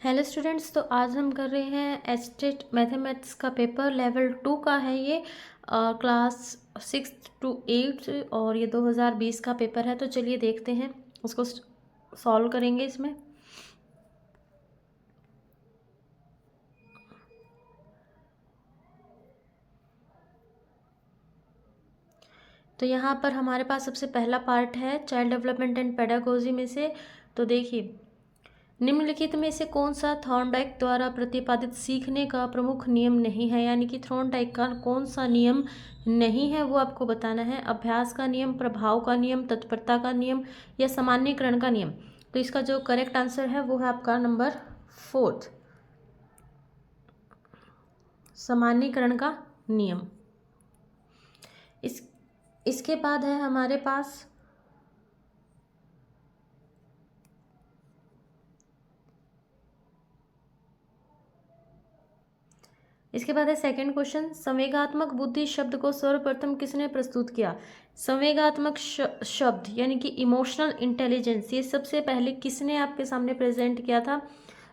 Hello students, तो आज हम कर रहे हैं एस्टेट मैथमेटिक्स का पेपर लेवल 2 का है ये क्लास 6 to 8 और ये 2020 का पेपर है। तो चलिए देखते हैं, उसको सॉल्व करेंगे इसमें। तो यहाँ पर हमारे पास सबसे पहला पार्ट है चाइल्ड डेवलपमेंट एंड पेडागोजी में से। तो देखिए, निम्नलिखित में से कौन सा थॉर्नडाइक द्वारा प्रतिपादित सीखने का प्रमुख नियम नहीं है, यानी कि थॉर्नडाइक का कौन सा नियम नहीं है वो आपको बताना है। अभ्यास का नियम, प्रभाव का नियम, तत्परता का नियम या सामान्यीकरण का नियम। तो इसका जो करेक्ट आंसर है वो है आपका नंबर 4, सामान्यीकरण का नियम। इसके बाद है हमारे पास है सेकंड क्वेश्चन, संवेगात्मक बुद्धि शब्द को सर्वप्रथम किसने प्रस्तुत किया। संवेगात्मक शब्द यानी कि इमोशनल इंटेलिजेंस, ये सबसे पहले किसने आपके सामने प्रेजेंट किया था।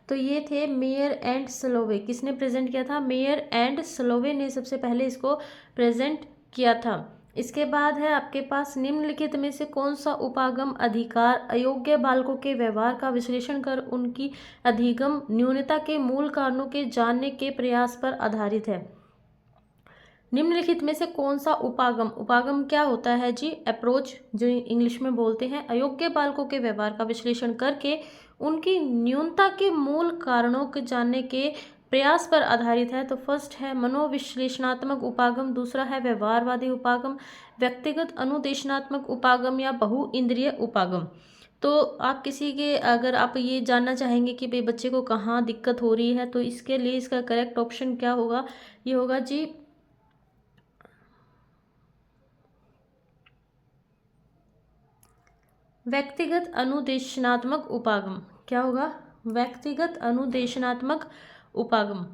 तो ये थे मेयर एंड स्लोवे। किसने प्रेजेंट किया था? मेयर एंड स्लोवे ने सबसे पहले इसको प्रेजेंट किया था। इसके बाद है आपके पास, निम्नलिखित में से कौन सा उपागम अधिकार अयोग्य बालकों के व्यवहार का विश्लेषण कर उनकी अधिगम न्यूनता के मूल कारणों के जानने के प्रयास पर आधारित है। निम्नलिखित में से कौन सा उपागम क्या होता है जी? अप्रोच, जो इंग्लिश में बोलते हैं। अयोग्य बालकों के व्यवहार का विश्लेषण करके उनकी न्यूनता के मूल कारणों के जानने के प्रयास पर आधारित है। तो फर्स्ट है मनोविश्लेषणात्मक उपागम, दूसरा है व्यवहारवादी उपागम, व्यक्तिगत अनुदेशनात्मक उपागम या बहु इंद्रिय उपागम। तो आप किसी के, अगर आप ये जानना चाहेंगे कि भाई बच्चे को कहाँ दिक्कत हो रही है, तो इसके लिए इसका करेक्ट ऑप्शन क्या होगा? ये होगा जी व्यक्तिगत अनुदेशनात्मक उपागम। क्या होगा? व्यक्तिगत अनुदेशनात्मक उपागम।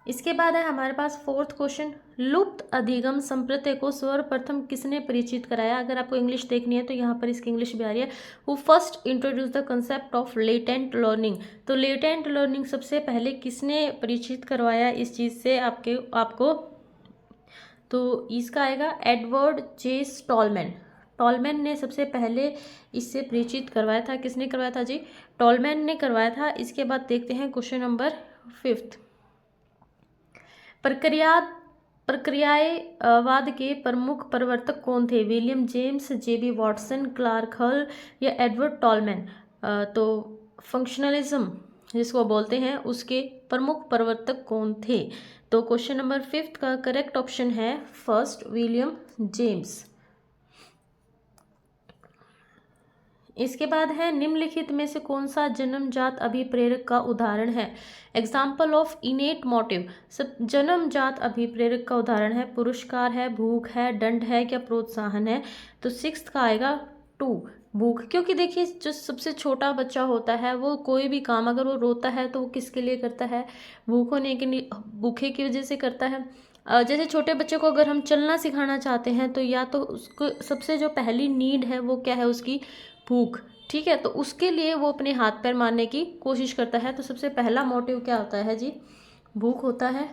इसके बाद है हमारे पास फोर्थ क्वेश्चन, लुप्त अधिगम संप्रत्यय को सर्वप्रथम किसने परिचित कराया। अगर आपको इंग्लिश देखनी है तो यहाँ पर इसकी इंग्लिश भी आ रही है। Who first introduce the concept of latent learning. तो लेटेंट लर्निंग सबसे पहले किसने परिचित करवाया इस चीज़ से आपको? तो इसका आएगा एडवर्ड जे स्टॉलमैन। टॉलमैन ने सबसे पहले इससे परिचित करवाया था। किसने करवाया था जी? टॉलमैन ने करवाया था। इसके बाद देखते हैं क्वेश्चन नंबर 5। प्रक्रियावाद के प्रमुख प्रवर्तक कौन थे? विलियम जेम्स, जेबी वॉटसन, क्लार्क हल या एडवर्ड टॉलमैन। तो फंक्शनलिज्म जिसको बोलते हैं उसके प्रमुख प्रवर्तक कौन थे? तो क्वेश्चन नंबर 5 का करेक्ट ऑप्शन है फर्स्ट, विलियम जेम्स। इसके बाद है, निम्नलिखित में से कौन सा जन्मजात अभिप्रेरक का उदाहरण है? Example of इनेट motive. सब जन्मजात अभिप्रेरक का उदाहरण है पुरस्कार है, भूख है, दंड है, क्या प्रोत्साहन है। तो 6 का आएगा 2, भूख। क्योंकि देखिए, जो सबसे छोटा बच्चा होता है वो कोई भी काम अगर वो रोता है तो वो किसके लिए करता है? भूखे की वजह से करता है। जैसे छोटे बच्चे को अगर हम चलना सिखाना चाहते हैं तो या तो उसको सबसे जो पहली नीड है वो क्या है? उसकी भूख। ठीक है, तो उसके लिए वो अपने हाथ पैर मारने की कोशिश करता है। तो सबसे पहला मोटिव क्या होता है जी? भूख होता है।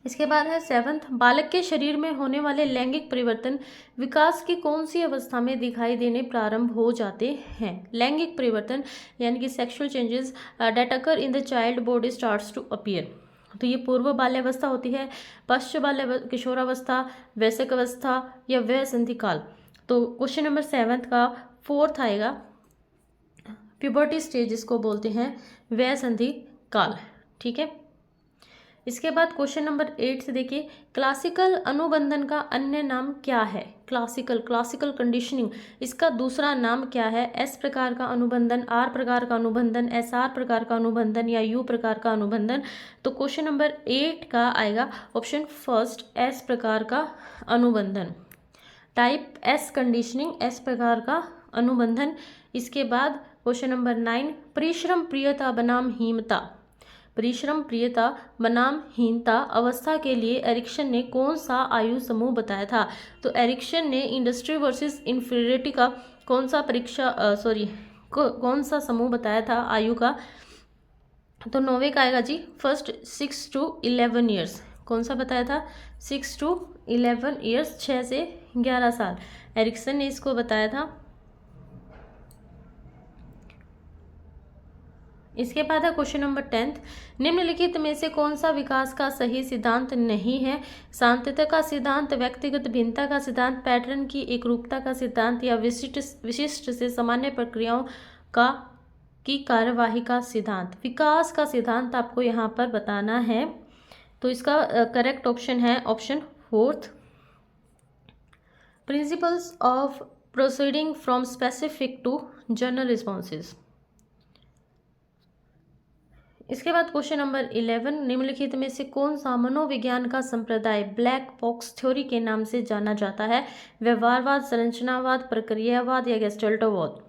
इसके बाद है 7th, बालक के शरीर में होने वाले लैंगिक परिवर्तन विकास की कौन सी अवस्था में दिखाई देने प्रारंभ हो जाते हैं? लैंगिक परिवर्तन यानी कि sexual changes that occur in the child body starts to appear. तो ये पूर्व बाल्यावस्था होती है, पश्च बाल्य किशोरावस्था, वयस्क अवस्था या वयसंधि काल। तो क्वेश्चन नंबर 7 का 4th आएगा प्यूबर्टी स्टेज, जिसको बोलते हैं वयसंधि काल। ठीक है। इसके बाद क्वेश्चन नंबर 8 से देखिए, क्लासिकल अनुबंधन का अन्य नाम क्या है? क्लासिकल कंडीशनिंग, इसका दूसरा नाम क्या है? एस प्रकार का अनुबंधन, आर प्रकार का अनुबंधन, एस आर प्रकार का अनुबंधन या यू प्रकार का अनुबंधन। तो क्वेश्चन नंबर 8 का आएगा ऑप्शन फर्स्ट, एस प्रकार का अनुबंधन। टाइप एस कंडीशनिंग, एस प्रकार का अनुबंधन। इसके बाद क्वेश्चन नंबर 9, परिश्रम प्रियता बनाम हीनता। परिश्रम, प्रियता बनाम हीनता अवस्था के लिए एरिक्सन ने कौन सा आयु समूह बताया था? तो एरिक्सन ने इंडस्ट्री वर्सेस इंफीरियरिटी का कौन सा कौन सा समूह बताया था आयु का? तो 9वें का आएगा जी फर्स्ट 6 to 11 ईयर्स। कौन सा बताया था? 6 to 11 ईयर्स, 6 से 11 साल एरिक्सन ने इसको बताया था। इसके बाद है क्वेश्चन नंबर 10th, निम्नलिखित में से कौन सा विकास का सही सिद्धांत नहीं है? शांतता का सिद्धांत, व्यक्तिगत भिन्नता का सिद्धांत, पैटर्न की एकरूपता का सिद्धांत या विशिष्ट से सामान्य प्रक्रियाओं का की कार्यवाही का सिद्धांत। विकास का सिद्धांत आपको यहाँ पर बताना है, तो इसका करेक्ट ऑप्शन है option 4th, principles of proceeding from specific to general responses. इसके बाद क्वेश्चन नंबर 11, निम्नलिखित में से कौन सा मनोविज्ञान का संप्रदाय ब्लैक बॉक्स थ्योरी के नाम से जाना जाता है? व्यवहारवाद, संरचनावाद, प्रक्रियावाद या गेस्टल्टवाद।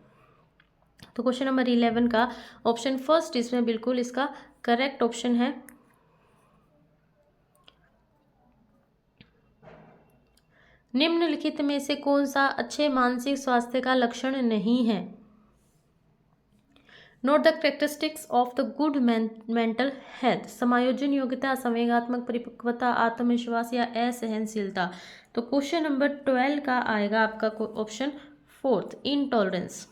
तो क्वेश्चन नंबर 11 का ऑप्शन फर्स्ट इसमें बिल्कुल इसका करेक्ट ऑप्शन है। निम्नलिखित में से कौन सा अच्छे मानसिक स्वास्थ्य का लक्षण नहीं है? Note the characteristics of the good mental health. समायोजन योग्यता, संवेगात्मक परिपक्वता, आत्मविश्वास या असहनशीलता। तो क्वेश्चन नंबर 12 का आएगा आपका ऑप्शन 4th, इनटॉलरेंस।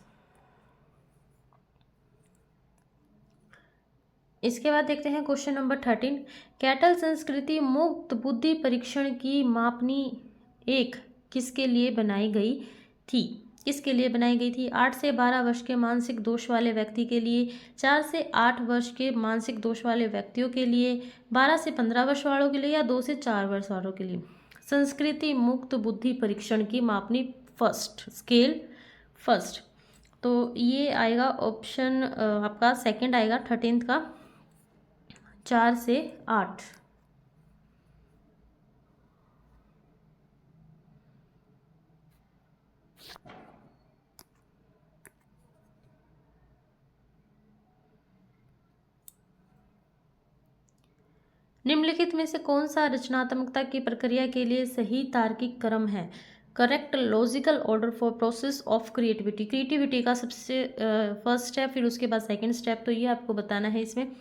इसके बाद देखते हैं क्वेश्चन नंबर 13, कैटल संस्कृति मुक्त बुद्धि परीक्षण की मापनी एक किसके लिए बनाई गई थी? किसके लिए बनाई गई थी? 8 से 12 वर्ष के मानसिक दोष वाले व्यक्ति के लिए, 4 से 8 वर्ष के मानसिक दोष वाले व्यक्तियों के लिए, 12 से 15 वर्ष वालों के लिए या 2 से 4 वर्ष वालों के लिए। संस्कृति मुक्त बुद्धि परीक्षण की मापनी फर्स्ट स्केल फर्स्ट, तो ये आएगा ऑप्शन आपका सेकंड आएगा 13th का 4 से 8। निम्नलिखित में से कौन सा रचनात्मकता की प्रक्रिया के लिए सही तार्किक क्रम है? Correct logical order for process of creativity. Creativity का सबसे फर्स्ट स्टेप, फिर उसके बाद सेकंड स्टेप, तो ये आपको बताना है इसमें।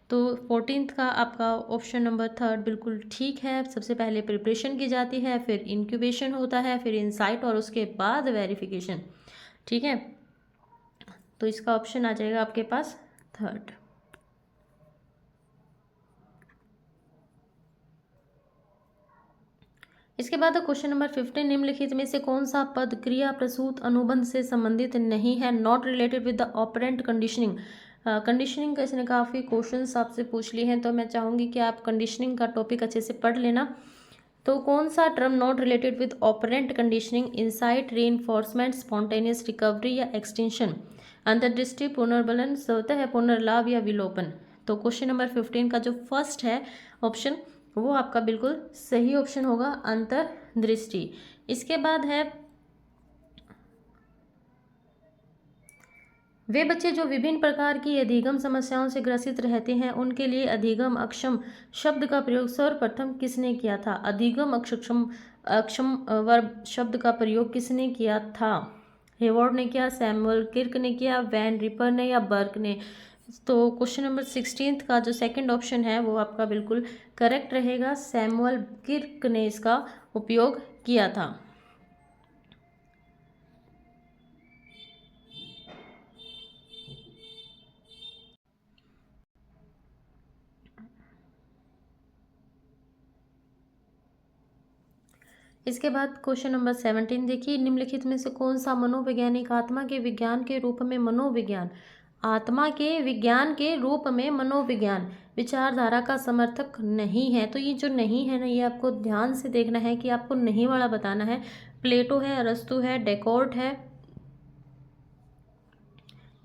तो 14th का आपका ऑप्शन नंबर 3rd बिल्कुल ठीक है। सबसे पहले प्रिपरेशन की जाती है, फिर इंक्यूबेशन होता है, फिर इंसाइट और उसके बाद वेरिफिकेशन। ठीक है, तो इसका ऑप्शन आ जाएगा आपके पास 3rd। इसके बाद क्वेश्चन नंबर 15, निम्नलिखित में से कौन सा पद क्रिया प्रसूत अनुबंध से संबंधित नहीं है? Not related with the operant conditioning. Conditioning का इसने काफ़ी क्वेश्चंस आपसे पूछ लिए हैं, तो मैं चाहूँगी कि आप कंडीशनिंग का टॉपिक अच्छे से पढ़ लेना। तो कौन सा term not related with operant conditioning? Insight, reinforcement, spontaneous recovery या एक्सटेंशन, अंतर्दृष्टि, पुनर्बलन, स्वतः पुनर्लाभ या विलोपन। तो क्वेश्चन नंबर 15 का जो फर्स्ट है ऑप्शन, वो आपका बिल्कुल सही ऑप्शन होगा, अंतर्दृष्टि। इसके बाद है वे बच्चे जो विभिन्न प्रकार की अधिगम समस्याओं से ग्रसित रहते हैं उनके लिए अधिगम अक्षम शब्द का प्रयोग सर्वप्रथम किसने किया था? अधिगम अक्षम वर्ब शब्द का प्रयोग किसने किया था? हेवर्ड ने किया, सैमुअल किर्क ने किया, वैन रिपर ने या बर्क ने? तो क्वेश्चन नंबर 16 का जो सेकंड ऑप्शन है वो आपका बिल्कुल करेक्ट रहेगा, सैमुअल किर्क ने इसका उपयोग किया था। इसके बाद क्वेश्चन नंबर 17 देखिए, निम्नलिखित में से कौन सा मनोवैज्ञानिक आत्मा के विज्ञान के रूप में मनोविज्ञान, आत्मा के विज्ञान के रूप में मनोविज्ञान विचारधारा का समर्थक नहीं है? तो ये जो नहीं है ना, ये आपको ध्यान से देखना है कि आपको नहीं वाला बताना है। प्लेटो है, अरस्तु है, डेकोर्ट है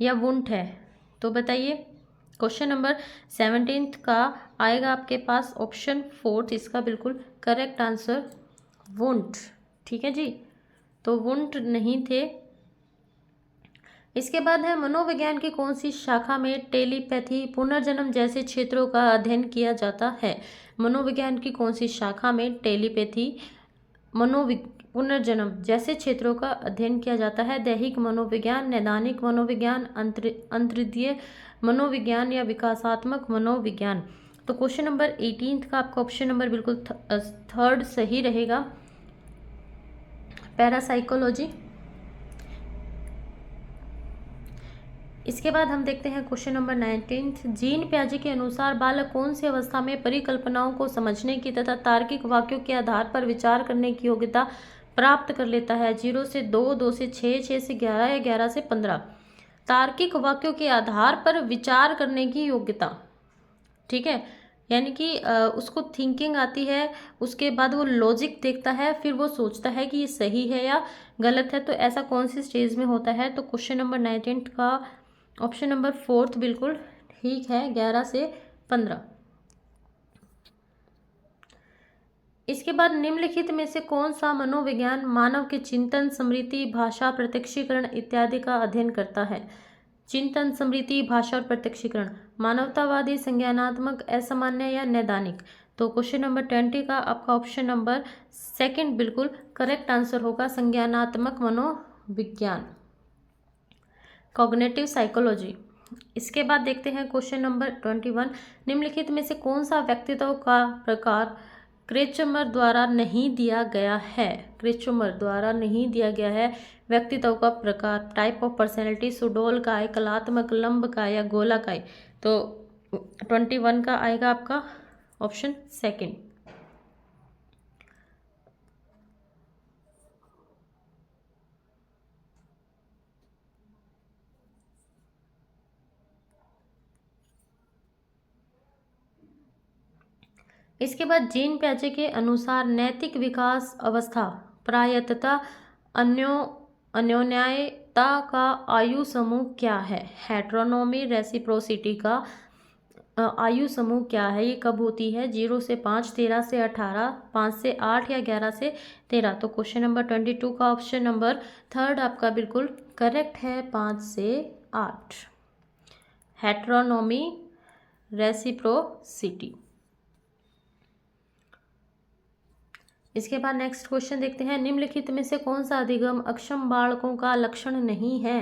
या वुंट है? तो बताइए। क्वेश्चन नंबर 17 का आएगा आपके पास ऑप्शन 4th, इसका बिल्कुल करेक्ट आंसर वुंट। ठीक है जी, तो वुंट नहीं थे। इसके बाद है मनोविज्ञान की कौन सी शाखा में टेलीपैथी, पुनर्जन्म जैसे क्षेत्रों का अध्ययन किया जाता है। मनोविज्ञान की कौन सी शाखा में टेलीपैथी, पुनर्जन्म जैसे क्षेत्रों का अध्ययन किया जाता है। दैहिक मनोविज्ञान, नैदानिक मनोविज्ञान, अंतर्दृष्टीय मनोविज्ञान या विकासात्मक मनोविज्ञान। तो क्वेश्चन नंबर 18 का आपका ऑप्शन नंबर बिल्कुल थर्ड सही रहेगा, पैरासाइकोलॉजी। इसके बाद हम देखते हैं क्वेश्चन नंबर 19। जीन पियाजे के अनुसार बालक कौन सी अवस्था में परिकल्पनाओं को समझने की तथा तार्किक वाक्यों के आधार पर विचार करने की योग्यता प्राप्त कर लेता है। 0 से 2, 2 से 6, 6 से 11 या 11 से 15। तार्किक वाक्यों के आधार पर विचार करने की योग्यता, ठीक है, यानी कि उसको थिंकिंग आती है, उसके बाद वो लॉजिक देखता है, फिर वो सोचता है कि ये सही है या गलत है। तो ऐसा कौन सी स्टेज में होता है। तो क्वेश्चन नंबर 19 का ऑप्शन नंबर 4 बिल्कुल ठीक है, 11 से 15। इसके बाद निम्नलिखित में से कौन सा मनोविज्ञान मानव के चिंतन, स्मृति, भाषा, प्रत्यक्षीकरण इत्यादि का अध्ययन करता है। चिंतन, स्मृति, भाषा और प्रत्यक्षीकरण, मानवतावादी, संज्ञानात्मक, असामान्य या नैदानिक। तो क्वेश्चन नंबर 20 का आपका ऑप्शन नंबर 2 बिल्कुल करेक्ट आंसर होगा, संज्ञानात्मक मनोविज्ञान, कॉग्निटिव साइकोलॉजी। इसके बाद देखते हैं क्वेश्चन नंबर 21। निम्नलिखित में से कौन सा व्यक्तित्व का प्रकार क्रेचमर द्वारा नहीं दिया गया है। क्रेचमर द्वारा नहीं दिया गया है व्यक्तित्व का प्रकार, टाइप ऑफ पर्सनैलिटी, सुडोलकाय, कलात्मक, लंबकाय या गोलाकाय। तो 21 का आएगा आपका ऑप्शन 2। इसके बाद जीन पियाजे के अनुसार नैतिक विकास अवस्था प्रायतः अन्योन्यायता का आयु समूह क्या है। हेटेरोनॉमी, रेसिप्रोसिटी का आयु समूह क्या है, ये कब होती है। 0 से 5, 13 से 18, 5 से 8 या 11 से 13। तो क्वेश्चन नंबर 22 का ऑप्शन नंबर 3 आपका बिल्कुल करेक्ट है, 5 से 8, हेटेरोनॉमी, रेसिप्रोसिटी। इसके बाद नेक्स्ट क्वेश्चन देखते हैं। निम्नलिखित में से कौन सा अधिगम अक्षम बालकों का लक्षण नहीं है।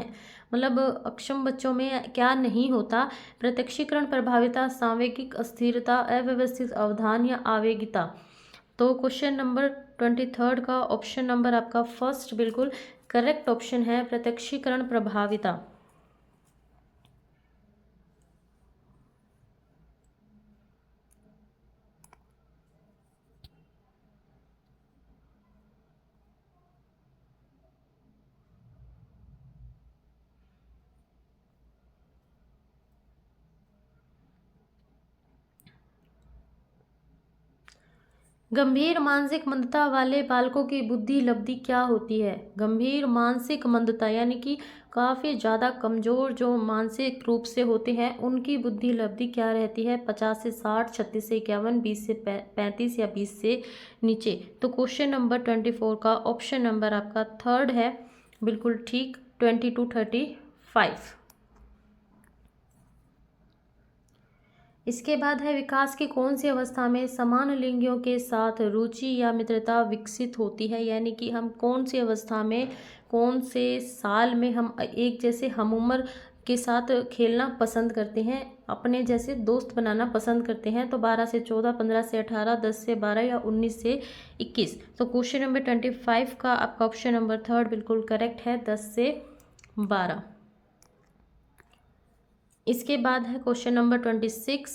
मतलब अक्षम बच्चों में क्या नहीं होता। प्रत्यक्षीकरण, प्रभाविता, सांवेगिक अस्थिरता, अव्यवस्थित अवधान या आवेगिता। तो क्वेश्चन नंबर 23 का ऑप्शन नंबर आपका 1 बिल्कुल करेक्ट ऑप्शन है, प्रत्यक्षीकरण, प्रभाविता। गंभीर मानसिक मंदता वाले बालकों की बुद्धि लब्धि क्या होती है। गंभीर मानसिक मंदता यानी कि काफ़ी ज़्यादा कमज़ोर जो मानसिक रूप से होते हैं उनकी बुद्धि लब्धि क्या रहती है। 50 से 60, 36 से 51, 20 से 35 या 20 से नीचे। तो क्वेश्चन नंबर 24 का ऑप्शन नंबर आपका 3 है बिल्कुल ठीक, 20 to 35। इसके बाद है विकास की कौन सी अवस्था में समान लिंगियों के साथ रुचि या मित्रता विकसित होती है। यानी कि हम कौन सी अवस्था में, कौन से साल में हम एक जैसे हम उम्र के साथ खेलना पसंद करते हैं, अपने जैसे दोस्त बनाना पसंद करते हैं। तो 12 से 14, 15 से 18, 10 से 12 या 19 से 21। तो क्वेश्चन नंबर 25 का आपका ऑप्शन नंबर 3 बिल्कुल करेक्ट है, 10 से 12। इसके बाद है क्वेश्चन नंबर 26।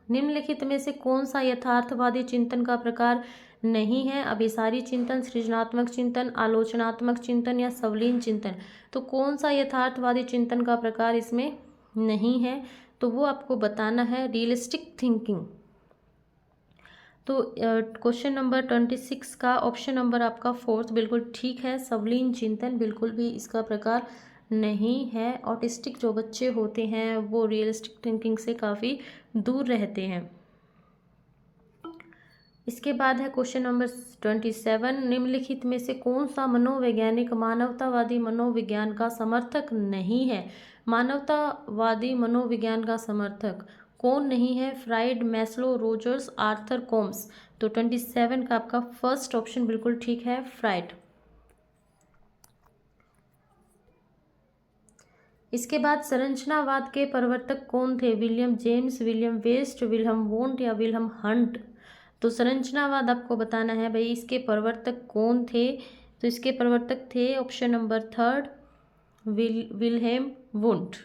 निम्नलिखित में से कौन सा यथार्थवादी चिंतन का प्रकार नहीं है। अभिसारी चिंतन, सृजनात्मक चिंतन, आलोचनात्मक चिंतन या सवलीन चिंतन। तो कौन सा यथार्थवादी चिंतन का प्रकार इसमें नहीं है, तो वो आपको बताना है, रियलिस्टिक थिंकिंग। तो क्वेश्चन नंबर 26 का ऑप्शन नंबर आपका 4 बिल्कुल ठीक है, सवलीन चिंतन बिल्कुल भी इसका प्रकार नहीं है। ऑटिस्टिक जो बच्चे होते हैं वो रियलिस्टिक थिंकिंग से काफ़ी दूर रहते हैं। इसके बाद है क्वेश्चन नंबर 27, निम्नलिखित में से कौन सा मनोवैज्ञानिक मानवतावादी मनोविज्ञान का समर्थक नहीं है? मानवतावादी मनोविज्ञान का समर्थक कौन नहीं है? Freud, Maslow, Rogers, Arthur Combs. तो 27 का आपका फर्स्ट ऑप्शन बिल्कुल ठीक है, फ्राइड। इसके बाद संरचनावाद के प्रवर्तक कौन थे? William James, William West, Wilhelm Wundt या विल्हम हंट। तो संरचनावाद आपको बताना है भाई, इसके प्रवर्तक कौन थे? तो इसके प्रवर्तक थे option number third, Wilhelm Wundt.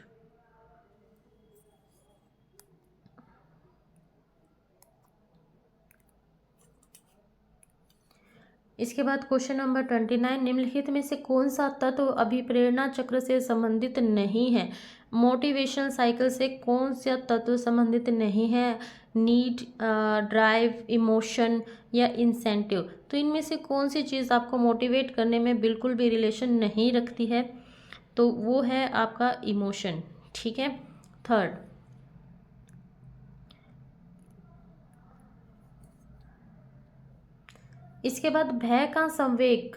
इसके बाद क्वेश्चन नंबर 29, निम्नलिखित में से कौन सा तत्व अभिप्रेरणा चक्र से संबंधित नहीं है? मोटिवेशनल साइकिल से कौन सा तत्व संबंधित नहीं है? नीड, ड्राइव, इमोशन या इंसेंटिव। तो इनमें से कौन सी चीज़ आपको मोटिवेट करने में बिल्कुल भी रिलेशन नहीं रखती है? तो वो है आपका इमोशन। ठीक है, थर्ड। इसके बाद भय का संवेग,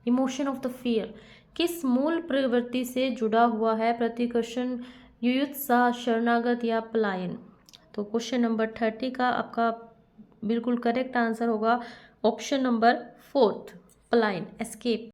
इमोशन ऑफ द फियर, किस मूल प्रवृत्ति से जुड़ा हुआ है? प्रतिकर्षण, युयुत्साह, शरणागत या पलायन। तो क्वेश्चन नंबर 30 का आपका बिल्कुल करेक्ट आंसर होगा ऑप्शन नंबर फोर्थ, पलायन, एस्केप।